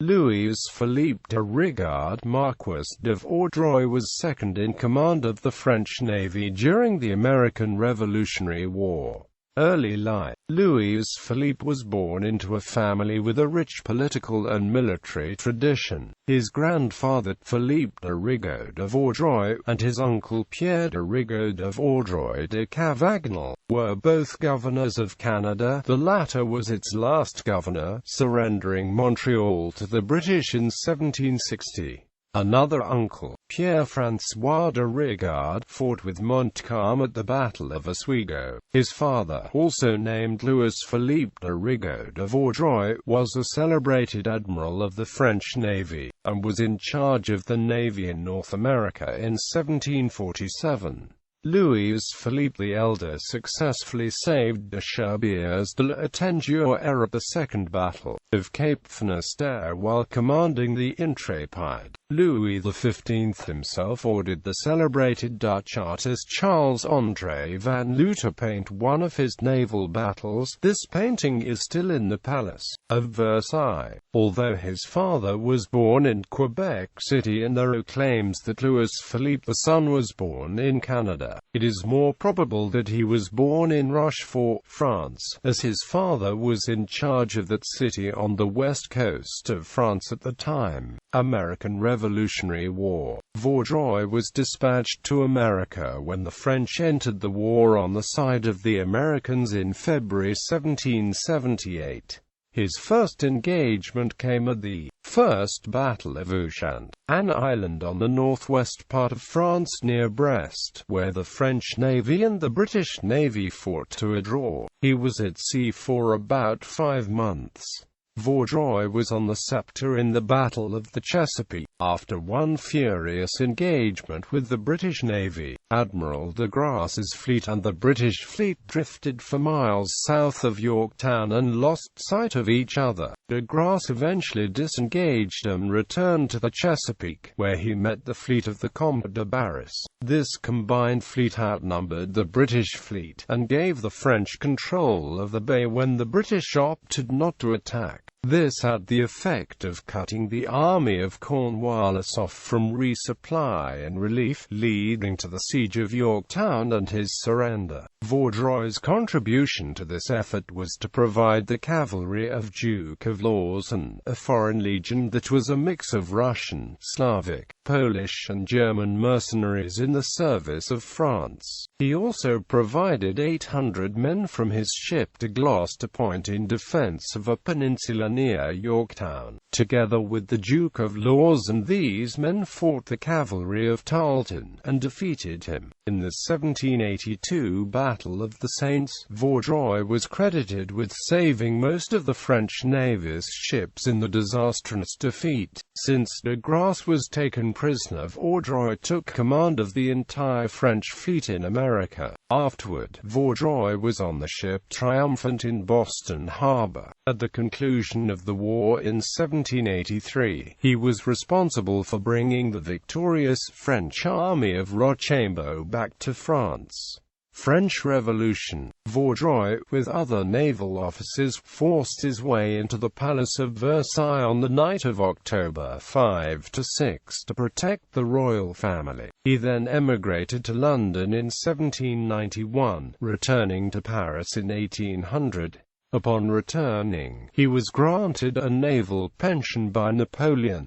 Louis-Philippe de Rigaud, Marquis de Vaudreuil, was second in command of the French Navy during the American Revolutionary War. Early life. Louis-Philippe was born into a family with a rich political and military tradition. His grandfather, Philippe de Rigaud de Vaudreuil, and his uncle Pierre de Rigaud de Vaudreuil de Cavagnol, were both governors of Canada. The latter was its last governor, surrendering Montreal to the British in 1760. Another uncle, Pierre-François de Rigaud, fought with Montcalm at the Battle of Oswego. His father, also named Louis-Philippe de Rigaud de Vaudreuil, was a celebrated admiral of the French Navy, and was in charge of the Navy in North America in 1747. Louis-Philippe the Elder successfully saved the Cherbiers de la Tengeur at the Second Battle of Cape Finisterre while commanding the Intrépide. Louis XV himself ordered the celebrated Dutch artist Charles-André van Loo to paint one of his naval battles. This painting is still in the Palace of Versailles. Although his father was born in Quebec City and there are claims that Louis-Philippe the son was born in Canada, it is more probable that he was born in Rochefort, France, as his father was in charge of that city on the west coast of France at the time. American Revolutionary War. Vaudreuil was dispatched to America when the French entered the war on the side of the Americans in February 1778. His first engagement came at the First Battle of Ushant, an island on the northwest part of France near Brest, where the French Navy and the British Navy fought to a draw. He was at sea for about 5 months. Vaudreuil was on the Sceptre in the Battle of the Chesapeake. After one furious engagement with the British Navy, Admiral de Grasse's fleet and the British fleet drifted for miles south of Yorktown and lost sight of each other. De Grasse eventually disengaged and returned to the Chesapeake, where he met the fleet of the Comte de Barras. This combined fleet outnumbered the British fleet, and gave the French control of the bay when the British opted not to attack. This had the effect of cutting the army of Cornwallis off from resupply and relief, leading to the siege of Yorktown and his surrender. Vaudreuil's contribution to this effort was to provide the cavalry of Duke of Lawson, a foreign legion that was a mix of Russian, Slavic, Polish and German mercenaries in the service of France. He also provided 800 men from his ship de Gloucester Point in defense of a peninsula near Yorktown. Together with the Duke of Lawson, these men fought the cavalry of Tarleton, and defeated him. In the 1782 Battle of the Saints, Vaudreuil was credited with saving most of the French Navy's ships in the disastrous defeat. Since de Grasse was taken prisoner, Vaudreuil took command of the entire French fleet in America. Afterward, Vaudreuil was on the ship Triumphant in Boston Harbor. At the conclusion of the war in 1783, he was responsible for bringing the victorious French army of Rochambeau back to France. French Revolution. Vaudreuil, with other naval officers, forced his way into the Palace of Versailles on the night of October 5–6 to protect the royal family. He then emigrated to London in 1791, returning to Paris in 1800. Upon returning, he was granted a naval pension by Napoleon.